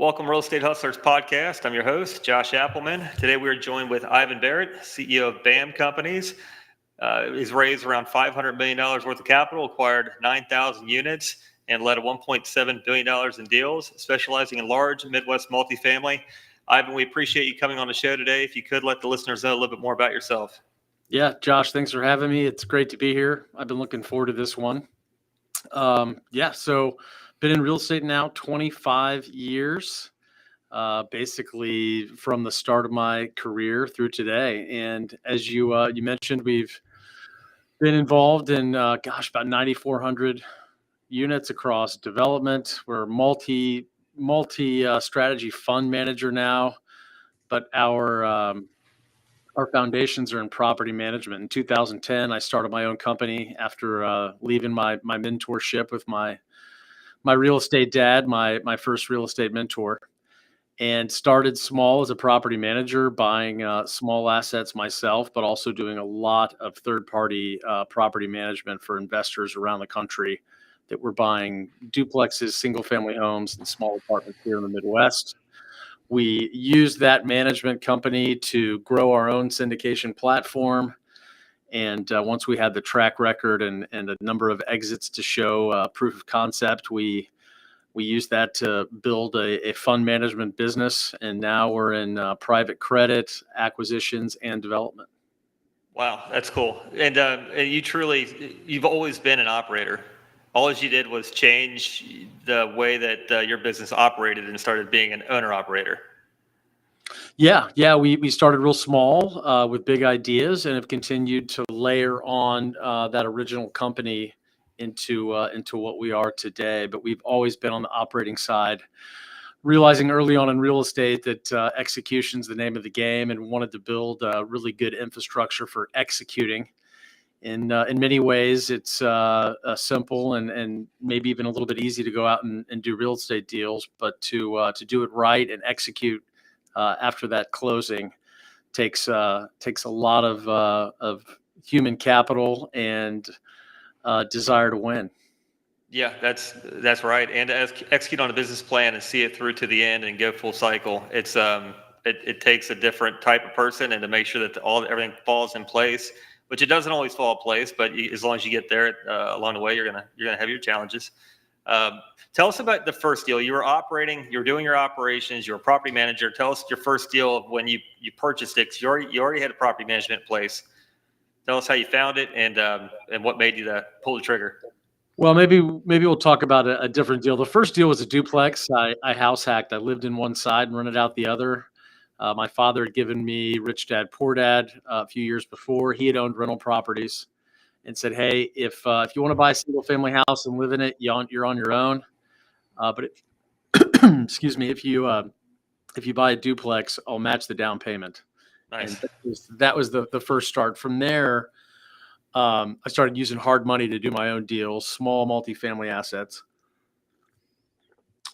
Welcome, Real Estate Hustlers Podcast. I'm your host, Josh Appleman. Today we are joined with Ivan Barratt, CEO of BAM Companies. He's raised around $500 million worth of capital, acquired 9,000 units, and led $1.7 billion in deals, specializing in large Midwest multifamily. Ivan, we appreciate you coming on the show today. If you could let the listeners know a little bit more about yourself. Yeah, Josh, thanks for having me. It's great to be here. I've been looking forward to this one. So been in real estate now 25 years, basically from the start of my career through today. And as you mentioned, we've been involved in, about 9,400 units across development. We're multi strategy fund manager now, but our foundations are in property management. In 2010, I started my own company after leaving my mentorship with my real estate dad, my first real estate mentor, and started small as a property manager, buying small assets myself, but also doing a lot of third-party property management for investors around the country that were buying duplexes, single-family homes, and small apartments here in the Midwest. We used that management company to grow our own syndication platform. And once we had the track record and a number of exits to show proof of concept, we used that to build a fund management business. And now we're in private credit, acquisitions, and development. Wow, that's cool. And you've always been an operator. All you did was change the way that your business operated and started being an owner-operator. Yeah. We started real small with big ideas and have continued to layer on that original company into what we are today. But we've always been on the operating side, realizing early on in real estate that execution's the name of the game, and wanted to build a really good infrastructure for executing. In many ways, it's simple and maybe even a little bit easy to go out and do real estate deals, but to do it right and execute after that closing takes a lot of human capital and desire to win. Yeah, that's right. And to execute on a business plan and see it through to the end and go full cycle, it takes a different type of person, and to make sure that everything falls in place, which it doesn't always fall in place, but as long as you get there along the way, you're gonna have your challenges. Tell us about the first deal. You were doing your operations, you're a property manager. Tell us your first deal of when you purchased it, 'cause you already had a property management in place. Tell us how you found it and what made you pull the trigger. Well, maybe we'll talk about a different deal. The first deal was a duplex. I house hacked. I lived in one side and rented out the other. My father had given me Rich Dad Poor Dad a few years before. He had owned rental properties and said, "Hey, if you want to buy a single family house and live in it, you're on your own. But excuse me, if you buy a duplex, I'll match the down payment." Nice. And that was the first start. From there, I started using hard money to do my own deals, small multifamily assets.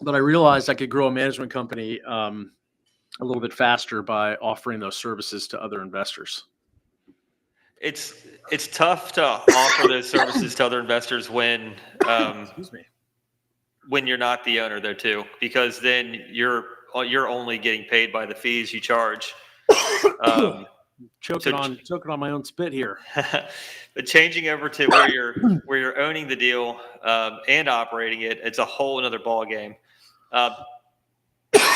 But I realized I could grow a management company a little bit faster by offering those services to other investors. It's tough to offer those services to other investors when Excuse me. when you're not the owner there too, because then you're only getting paid by the fees you charge. Choking on my own spit here. But changing over to where you're owning the deal and operating it, it's a whole another ball game.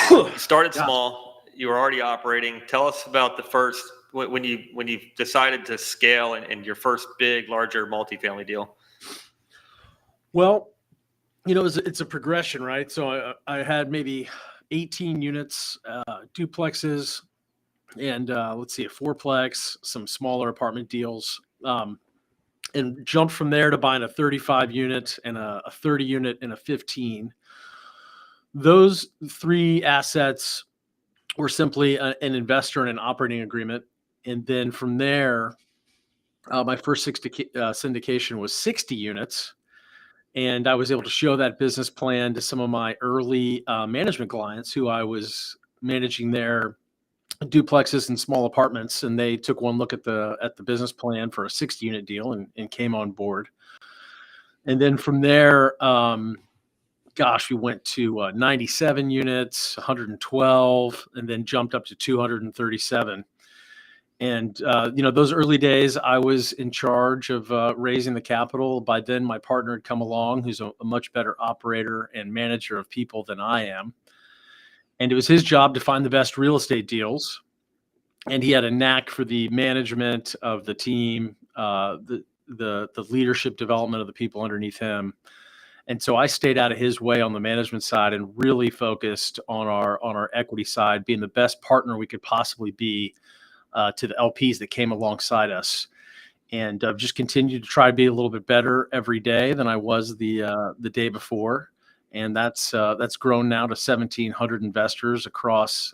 You started small, you were already operating. Tell us about the first when you decided to scale and your first big, larger multifamily deal. Well, it's a progression, right? So I had maybe 18 units, duplexes, and a fourplex, some smaller apartment deals, and jumped from there to buying a 35 unit and a 30 unit and a 15. Those three assets were simply an investor and an operating agreement. And then from there, my first syndication was 60 units. And I was able to show that business plan to some of my early management clients who I was managing their duplexes and small apartments. And they took one look at the business plan for a 60 unit deal and came on board. And then from there, gosh, we went to 97 units, 112, and then jumped up to 237. And those early days, I was in charge of raising the capital. By then, my partner had come along, who's a much better operator and manager of people than I am. And it was his job to find the best real estate deals. And he had a knack for the management of the team, the leadership development of the people underneath him. And so I stayed out of his way on the management side and really focused on our equity side, being the best partner we could possibly be to the LPs that came alongside us, and just continued to try to be a little bit better every day than I was the day before. And that's grown now to 1,700 investors across.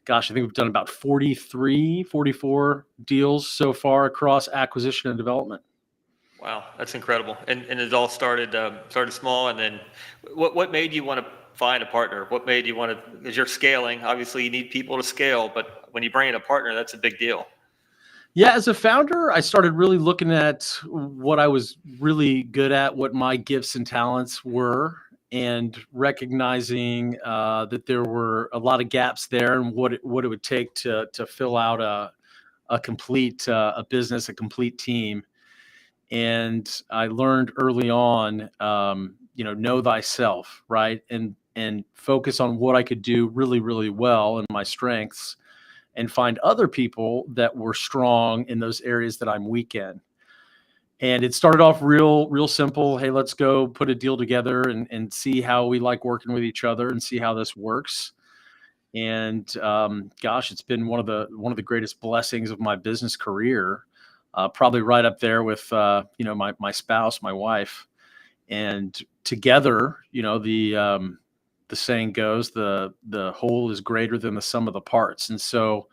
Gosh, I think we've done about 43, 44 deals so far across acquisition and development. Wow, that's incredible. And it all started small, and then what made you want to find a partner? What made you want to? Because you're scaling, obviously you need people to scale, but when you bring in a partner, that's a big deal. Yeah, as a founder, I started really looking at what I was really good at, what my gifts and talents were, and recognizing that there were a lot of gaps there, and what it would take to fill out a complete a business, a complete team. And I learned early on, know thyself, right, and focus on what I could do really, really well and my strengths, and find other people that were strong in those areas that I'm weak in. And it started off real simple. Hey, let's go put a deal together and see how we like working with each other and see how this works. And gosh, it's been one of the greatest blessings of my business career. Probably right up there with my spouse, my wife, and together, the saying goes, the whole is greater than the sum of the parts. And so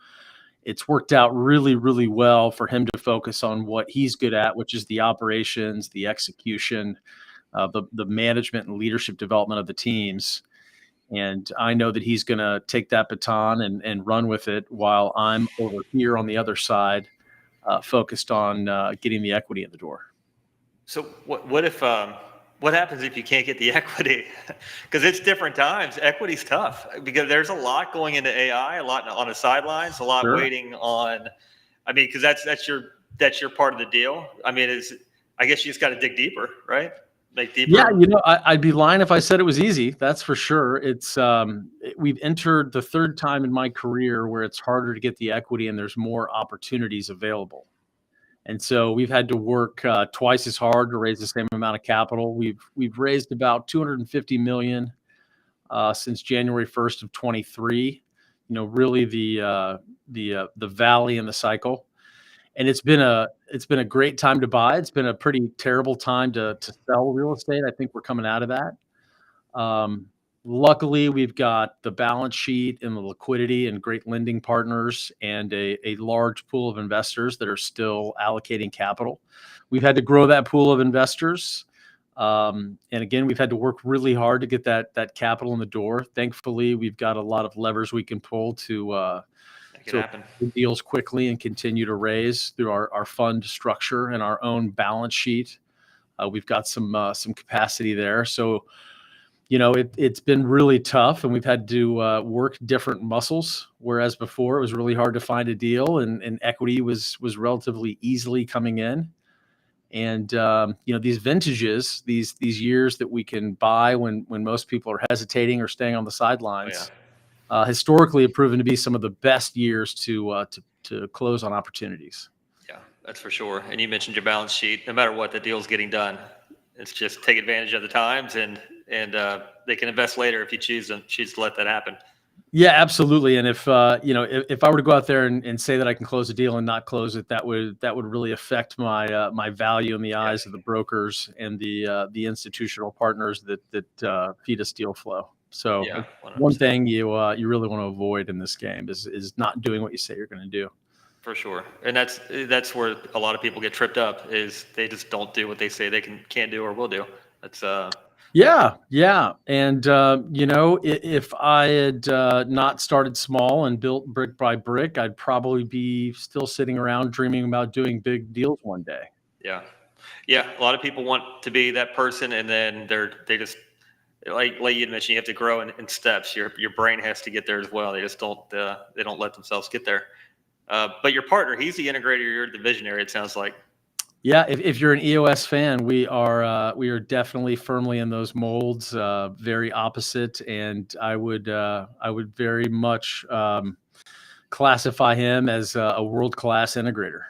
it's worked out really, really well for him to focus on what he's good at, which is the operations, the execution, the management and leadership development of the teams. And I know that he's going to take that baton and run with it, while I'm over here on the other side, focused on getting the equity in the door. So what happens if you can't get the equity? Because it's different times. Equity's tough because there's a lot going into AI, a lot on the sidelines, a lot Sure. waiting on. I mean, because that's your part of the deal. I mean, I guess you just got to dig deeper, right? Make Yeah, deeper. I'd be lying if I said it was easy. That's for sure. We've entered the third time in my career where it's harder to get the equity and there's more opportunities available. And so we've had to work twice as hard to raise the same amount of capital. We've raised about 250 million since January 1st of 23. Really the valley in the cycle. And it's been a great time to buy. It's been a pretty terrible time to sell real estate. I think we're coming out of that. Um, Luckily, we've got the balance sheet and the liquidity and great lending partners and a large pool of investors that are still allocating capital. We've had to grow that pool of investors. And again, we've had to work really hard to get that capital in the door. Thankfully, we've got a lot of levers we can pull Make it to happen. do deals quickly and continue to raise through our fund structure and our own balance sheet. We've got some capacity there. So it's been really tough, and we've had to work different muscles. Whereas before, it was really hard to find a deal, and equity was relatively easily coming in. And these vintages, these years that we can buy when most people are hesitating or staying on the Oh yeah, sidelines, historically have proven to be some of the best years to close on opportunities. yeah, that's for sure. And you mentioned your balance sheet. No matter what, the deal's getting done. It's just take advantage of the times, and they can invest later if you choose to let that happen. Yeah, absolutely. And if I were to go out there and say that I can close a deal and not close it, that would really affect my value in the Yeah, eyes of the brokers and the institutional partners that feed us deal flow. So yeah, it's one 100%. thing you really want to avoid in this game is not doing what you say you're going to do. For sure. And that's where a lot of people get tripped up is they just don't do what they say they can't do or will do. That's Yeah, yeah. And if I had not started small and built brick by brick, I'd probably be still sitting around dreaming about doing big deals one day. yeah. Yeah, a lot of people want to be that person, and then they just like you mentioned, you have to grow in steps. Your brain has to get there as well. They just don't they don't let themselves get there. But your partner, he's the integrator. You're the visionary. It sounds like. Yeah, if you're an EOS fan, we are definitely firmly in those molds, very opposite, and I would very much classify him as a world class integrator.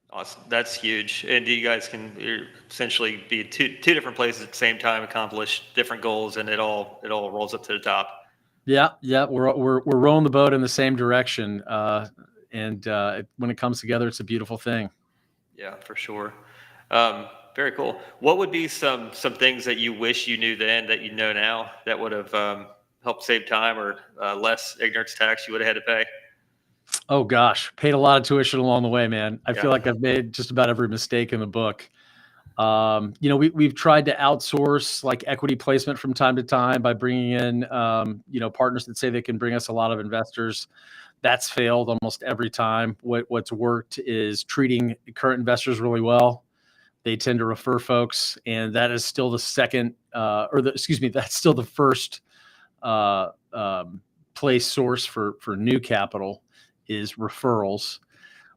Awesome. That's huge. And you guys can you're essentially be two different places at the same time, accomplish different goals, and it all rolls up to the top. Yeah, yeah, we're rowing the boat in the same direction, and when it comes together, it's a beautiful thing. Yeah, for sure. Very cool. What would be some things that you wish you knew then that you know now that would have helped save time or less ignorance tax you would have had to pay? Oh gosh, paid a lot of tuition along the way, man. I Yeah. feel like I've made just about every mistake in the book. We've tried to outsource like equity placement from time to time by bringing in, partners that say they can bring us a lot of investors. That's failed almost every time. What's worked is treating current investors really well. They tend to refer folks, and that is still the second, excuse me, that's still the first uh, um, place source for new capital is referrals.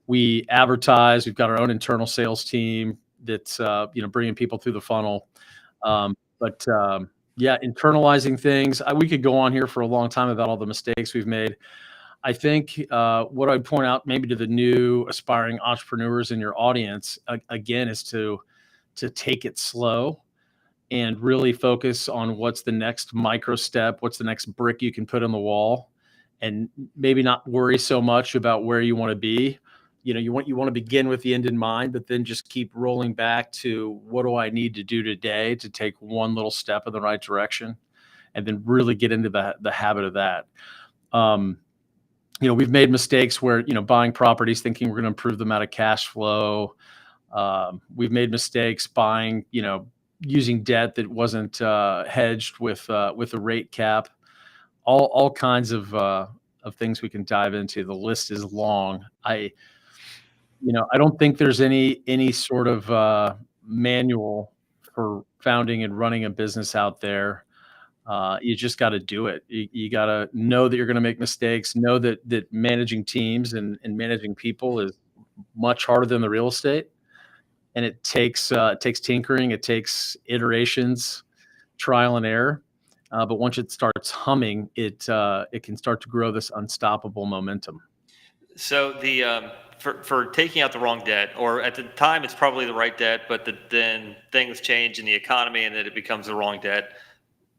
We advertise. We've got our own internal sales team that's bringing people through the funnel. But yeah, internalizing things. We could go on here for a long time about all the mistakes we've made. I think what I'd point out maybe to the new aspiring entrepreneurs in your audience again is to take it slow and really focus on what's the next micro step, what's the next brick you can put on the wall, and maybe not worry so much about where you want to be. You want to begin with the end in mind, but then just keep rolling back to what do I need to do today to take one little step in the right direction, and then really get into the habit of that. Um, we've made mistakes where buying properties thinking we're going to improve the amount of cash flow. We've made mistakes buying, using debt that wasn't hedged with a rate cap. All kinds of things we can dive into. The list is long. I don't think there's any sort of manual for founding and running a business out there. You just got to do it. You got to know that you're going to make mistakes. Know that managing teams and managing people is much harder than the real estate, and it takes tinkering, it takes iterations, trial and error. But once it starts humming, it can start to grow this unstoppable momentum. So the for taking out the wrong debt, or at the time it's probably the right debt, but then things change in the economy and then it becomes the wrong debt.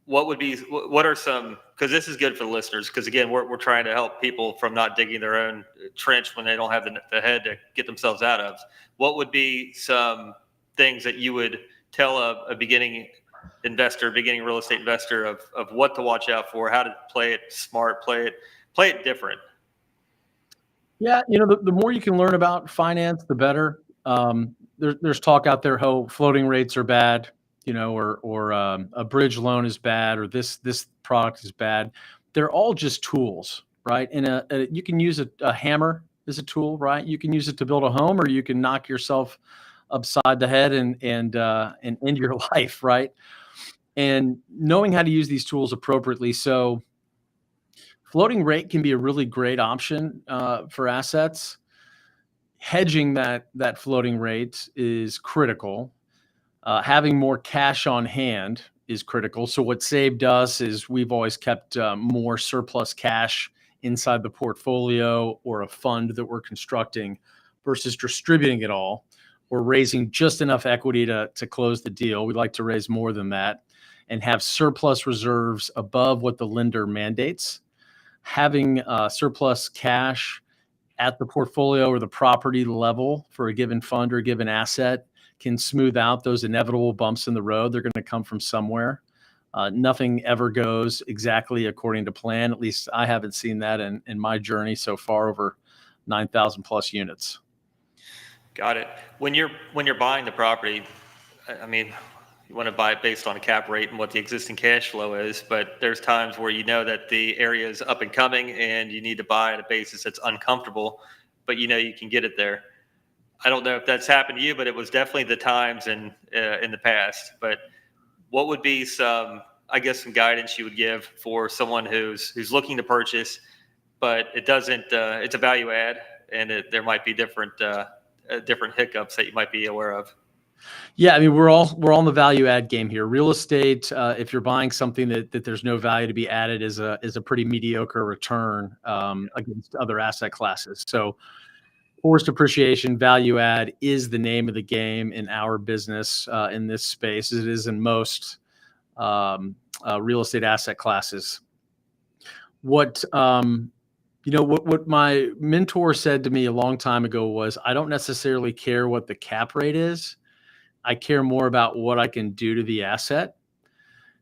What are some, because this is good for the listeners, because again we're trying to help people from not digging their own trench when they don't have the head to get themselves out of. What would be some things that you would tell a beginning beginning real estate investor of what to watch out for, how to play it smart, play it different? Yeah, the more you can learn about finance, the better. There's talk out there how floating rates are bad, or a bridge loan is bad, or this product is bad. They're all just tools, right? And you can use a hammer as a tool, right? You can use it to build a home, or you can knock yourself upside the head and end your life, right? And knowing how to use these tools appropriately. So floating rate can be a really great option for assets. Hedging that floating rate is critical. Having more cash on hand is critical. So what saved us is we've always kept more surplus cash inside the portfolio or a fund that we're constructing versus distributing it all or raising just enough equity to close the deal. We like to raise more than that and have surplus reserves above what the lender mandates. Having surplus cash at the portfolio or the property level for a given fund or a given asset can smooth out those inevitable bumps in the road. They're going to come from somewhere. Nothing ever goes exactly according to plan. At least I haven't seen that in my journey so far, over 9,000 plus units. Got it. When you're buying the property, I mean, you want to buy it based on a cap rate and what the existing cash flow is, but there's times where you know that the area is up and coming and you need to buy at a basis that's uncomfortable, but you know you can get it there. I don't know if that's happened to you, but it was definitely the times in the past. But what would be some I guess, some guidance you would give for someone who's looking to purchase, but it doesn't, it's a value add, and there might be different hiccups that you might be aware of. Yeah, I mean, we're all in the value add game here. Real estate, if you're buying something that there's no value to be added, is a pretty mediocre return against other asset classes. So forced appreciation, value add is the name of the game in our business in this space, as it is in most real estate asset classes. What what my mentor said to me a long time ago was, I don't necessarily care what the cap rate is. I care more about what I can do to the asset.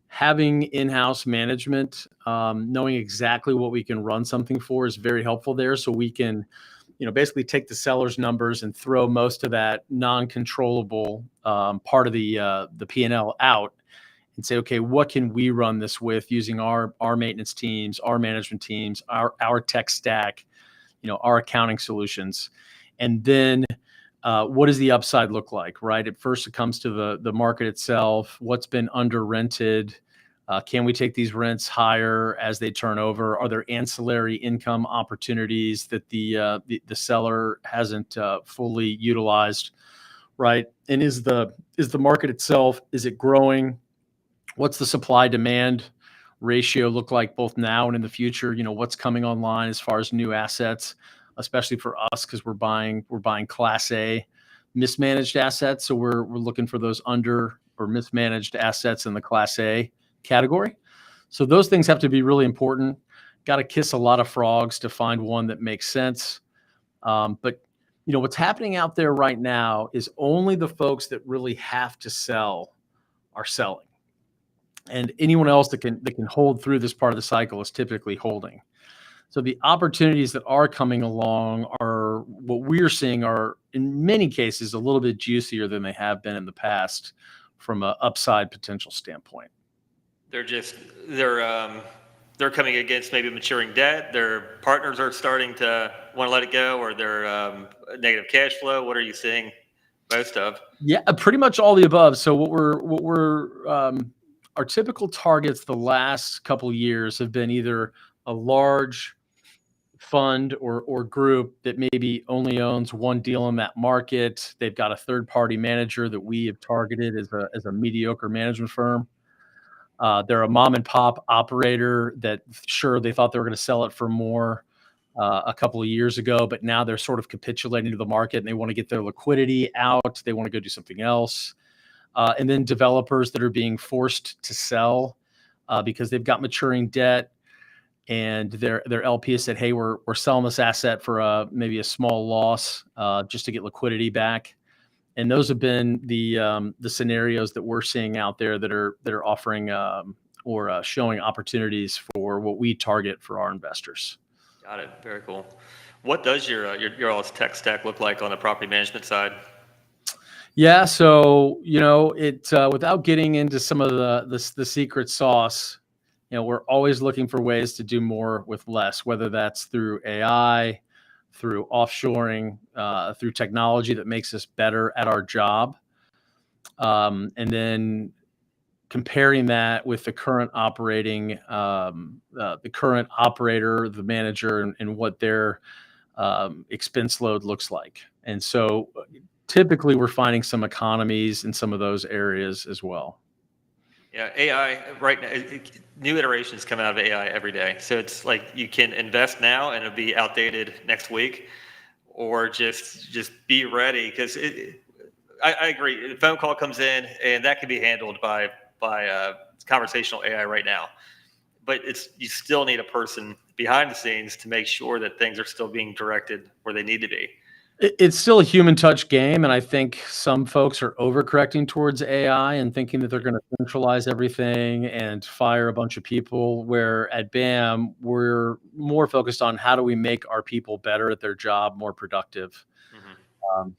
Having in-house management, knowing exactly what we can run something for is very helpful there. So we can, basically take the seller's numbers and throw most of that non-controllable part of the P&L out and say, okay, what can we run this with using our maintenance teams, our management teams, our tech stack, our accounting solutions, and then what does the upside look like, right? At first, it comes to the market itself. What's been under rented? Can we take these rents higher as they turn over? Are there ancillary income opportunities that the seller hasn't fully utilized, right? And is the market itself, is it growing? What's the supply demand ratio look like both now and in the future? What's coming online as far as new assets, especially for us, because we're buying class A mismanaged assets. So we're looking for those under or mismanaged assets in the class A category. So those things have to be really important. Got to kiss a lot of frogs to find one that makes sense. But what's happening out there right now is only the folks that really have to sell are selling. And anyone else that can hold through this part of the cycle is typically holding. So the opportunities that are coming along are, what we're seeing are in many cases a little bit juicier than they have been in the past from an upside potential standpoint. They're just they're coming against maybe maturing debt. Their partners are starting to want to let it go, or their negative cash flow. What are you seeing most of? Yeah, pretty much all the above. So what we're our typical targets the last couple of years have been either a large fund or group that maybe only owns one deal in that market. They've got a third party manager that we have targeted as a mediocre management firm. They're a mom and pop operator that, sure, they thought they were going to sell it for more a couple of years ago, but now they're sort of capitulating to the market and they want to get their liquidity out. They want to go do something else. And then developers that are being forced to sell because they've got maturing debt, and their LP has said, "Hey, we're selling this asset for maybe a small loss just to get liquidity back." And those have been the scenarios that we're seeing out there that are offering or showing opportunities for what we target for our investors. Got it. Very cool. What does your all's tech stack look like on the property management side? Yeah, so it without getting into some of the secret sauce, we're always looking for ways to do more with less, whether that's through AI, through offshoring, through technology that makes us better at our job, and then comparing that with the current the current operator, the manager, and what their expense load looks like. And so typically we're finding some economies in some of those areas as well. Yeah, AI right now, new iterations come out of AI every day. So it's like you can invest now and it'll be outdated next week, or just be ready because I agree. A phone call comes in and that can be handled by conversational AI right now, but you still need a person behind the scenes to make sure that things are still being directed where they need to be. It's still a human touch game, and I think some folks are overcorrecting towards AI and thinking that they're going to centralize everything and fire a bunch of people. Where at BAM, we're more focused on how do we make our people better at their job, more productive.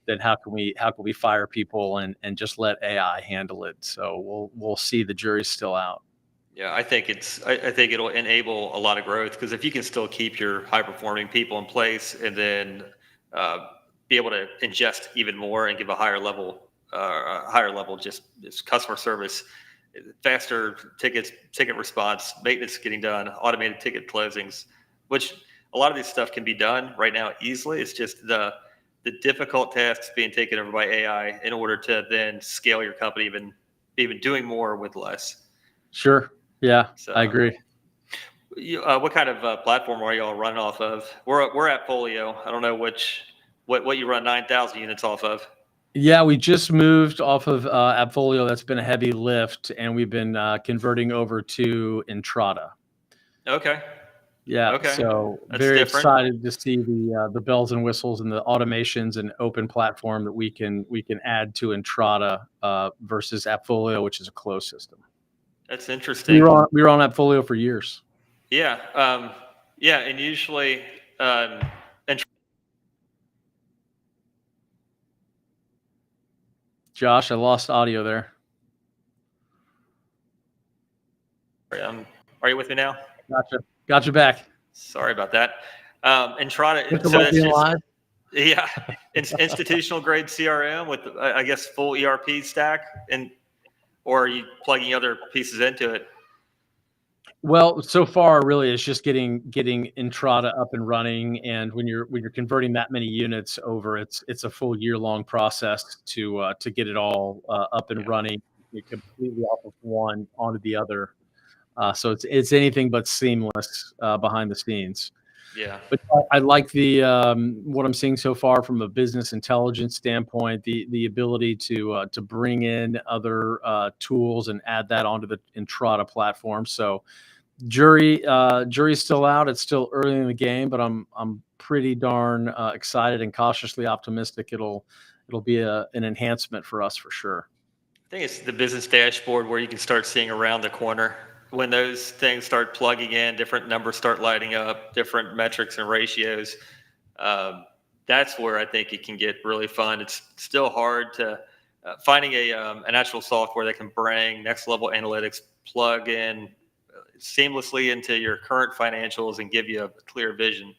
Than how can we fire people and just let AI handle it. So we'll see. The jury's still out. Yeah, I think I think it'll enable a lot of growth because if you can still keep your high performing people in place and then be able to ingest even more and give a higher level just customer service, faster ticket response, maintenance getting done, automated ticket closings, which a lot of this stuff can be done right now easily. It's just the difficult tasks being taken over by AI in order to then scale your company even doing more with less. Sure. Yeah, I So, agree. what kind of platform are y'all running off of? We're at Folio. I don't know what you run 9,000 units off of. Yeah, we just moved off of Appfolio. That's been a heavy lift, and we've been converting over to Entrata. Okay, Yeah, okay, so that's very different. excited to see the bells and whistles and the automations and open platform that we can add to Entrata versus Appfolio, which is a closed system. That's We interesting. were on we were on Appfolio for years. Yeah, yeah, and usually, and Josh, I lost audio there. are you with me now? Gotcha back. Sorry about that. And try Just to, so about that's being just, live. yeah, institutional grade CRM with, I guess, full ERP stack, or are you plugging other pieces into it? Well, so far, really, it's just getting Entrata up and running, and when you're converting that many units over, it's a full year-long process to get it all up and Yeah, running completely off of one onto the other. So it's anything but seamless behind the scenes. yeah, But I like the what I'm seeing so far from a business intelligence standpoint, the ability to bring in other tools and add that onto the Entrata platform. So jury's still out. It's still early in the game, but I'm pretty darn excited and cautiously optimistic. It'll be an enhancement for us for sure. I think it's the business dashboard where you can start seeing around the corner when those things start plugging in, different numbers start lighting up, different metrics and ratios. Um, that's where I think it can get really fun. It's still hard to finding an actual software that can bring next level analytics, plug in seamlessly into your current financials, and give you a clear vision.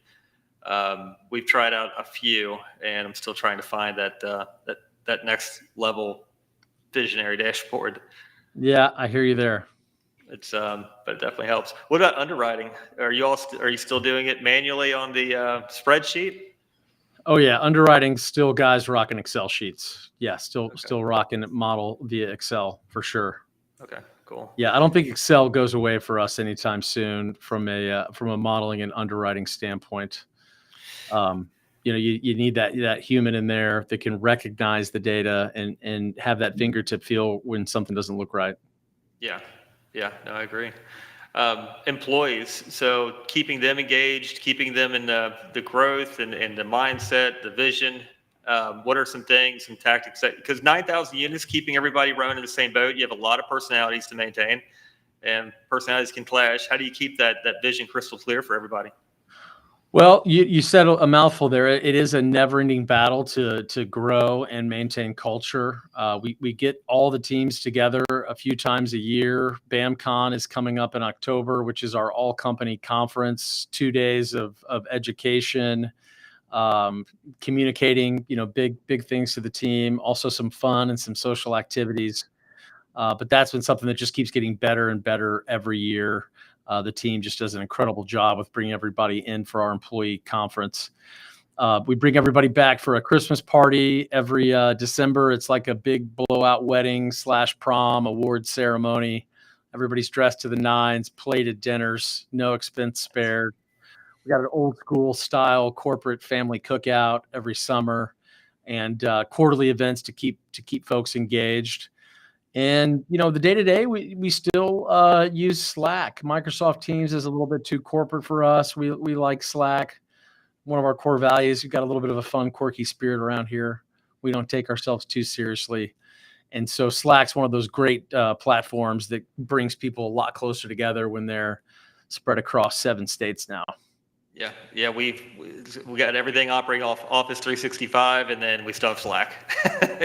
We've tried out a few, and I'm still trying to find that next level visionary dashboard. Yeah, I hear you there. It's but it definitely helps. What about underwriting? Are you still doing it manually on the spreadsheet? Oh yeah, underwriting still guys rocking Excel sheets. Yeah, still Okay. still rocking model via Excel for sure. Okay. Cool. Yeah, I don't think Excel goes away for us anytime soon from a modeling and underwriting standpoint. Um, you need that human in there that can recognize the data and have that fingertip feel when something doesn't look right. Yeah. Yeah. No, I agree. Employees. So keeping them engaged, keeping them in the growth and the mindset, the vision. What are some things, some tactics because 9,000 units, keeping everybody rowing in the same boat, you have a lot of personalities to maintain, and personalities can clash. How do you keep that vision crystal clear for everybody? Well, you said a mouthful there. It is a never-ending battle to grow and maintain culture. We get all the teams together a few times a year. BAMCon is coming up in October, which is our all-company conference. 2 days of education, communicating, big things to the team. Also, some fun and some social activities. But that's been something that just keeps getting better and better every year. The team just does an incredible job with bringing everybody in for our employee conference. We bring everybody back for a Christmas party every December. It's like a big blowout wedding / prom award ceremony. Everybody's dressed to the nines, plated dinners, no expense spared. We got an old school style corporate family cookout every summer, and quarterly events to keep folks engaged. And the day to day, we still use Slack. Microsoft Teams is a little bit too corporate for us. We like Slack. One of our core values. We've got a little bit of a fun, quirky spirit around here. We don't take ourselves too seriously, and so Slack's one of those great platforms that brings people a lot closer together when they're spread across 7 states now. Yeah, yeah, we got everything operating off Office 365, and then we still have Slack.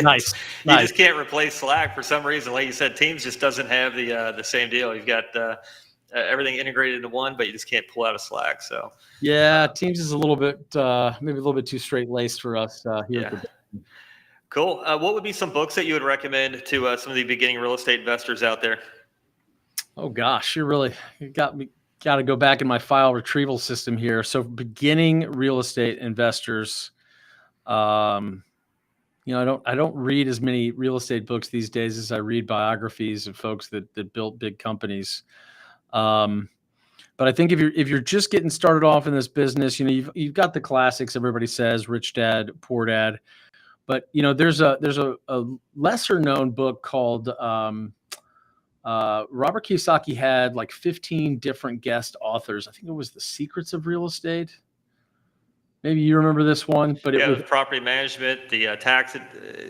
Nice, You nice. just can't replace Slack for some reason. Like you said, Teams just doesn't have the same deal. You've got everything integrated into one, but you just can't pull out of Slack. So Yeah, uh, Teams is a little bit maybe a little bit too straight laced for us here at yeah, the. cool. What would be some books that you would recommend to some of the beginning real estate investors out there? Oh gosh, you got to go back in my file retrieval system here. So beginning real estate investors, um, I don't read as many real estate books these days as I read biographies of folks that built big companies. Um, but I think if you're just getting started off in this business, you've got the classics everybody says, Rich Dad, Poor Dad. But there's a lesser known book called Robert Kiyosaki had like 15 different guest authors. I think it was The Secrets of Real Estate. Maybe you remember this one, but it Yeah, was the property management, the tax,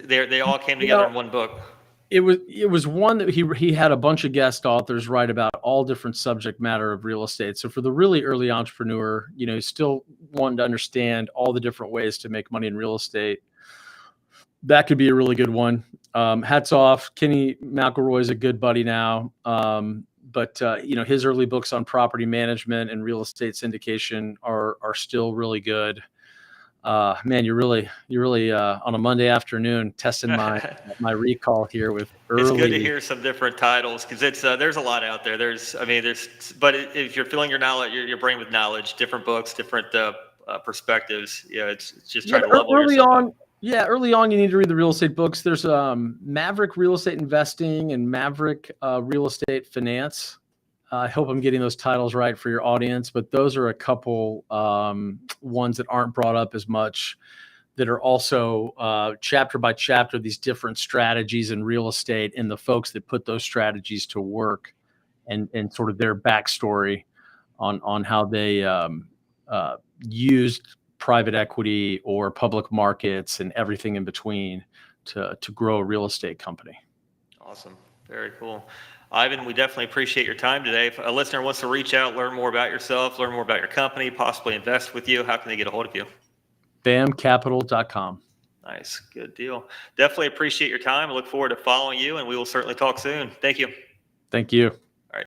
they all came you together know in one book. it was one that he had a bunch of guest authors write about all different subject matter of real estate. So for the really early entrepreneur, still wanting to understand all the different ways to make money in real estate, that could be a really good one. Hats off. Kenny McElroy is a good buddy now. But his early books on property management and real estate syndication are still really good. Man, you're really on a Monday afternoon testing my recall here with It's good to early. hear some different titles because it's there's a lot out there. But if you're filling your brain with knowledge, different books, different perspectives. Yeah, it's just Yeah, trying to level early yourself on. up. Yeah, early on, you need to read the real estate books. There's Maverick Real Estate Investing and Maverick Real Estate Finance. I hope I'm getting those titles right for your audience, but those are a couple ones that aren't brought up as much, that are also chapter by chapter, these different strategies in real estate and the folks that put those strategies to work, and sort of their backstory on how they used private equity or public markets and everything in between to grow a real estate company. Awesome. Very cool. Ivan, we definitely appreciate your time today. If a listener wants to reach out, learn more about yourself, learn more about your company, possibly invest with you, how can they get a hold of you? BAMcapital.com. Nice. Good deal. Definitely appreciate your time. I look forward to following you, and we will certainly talk soon. Thank you. Thank you.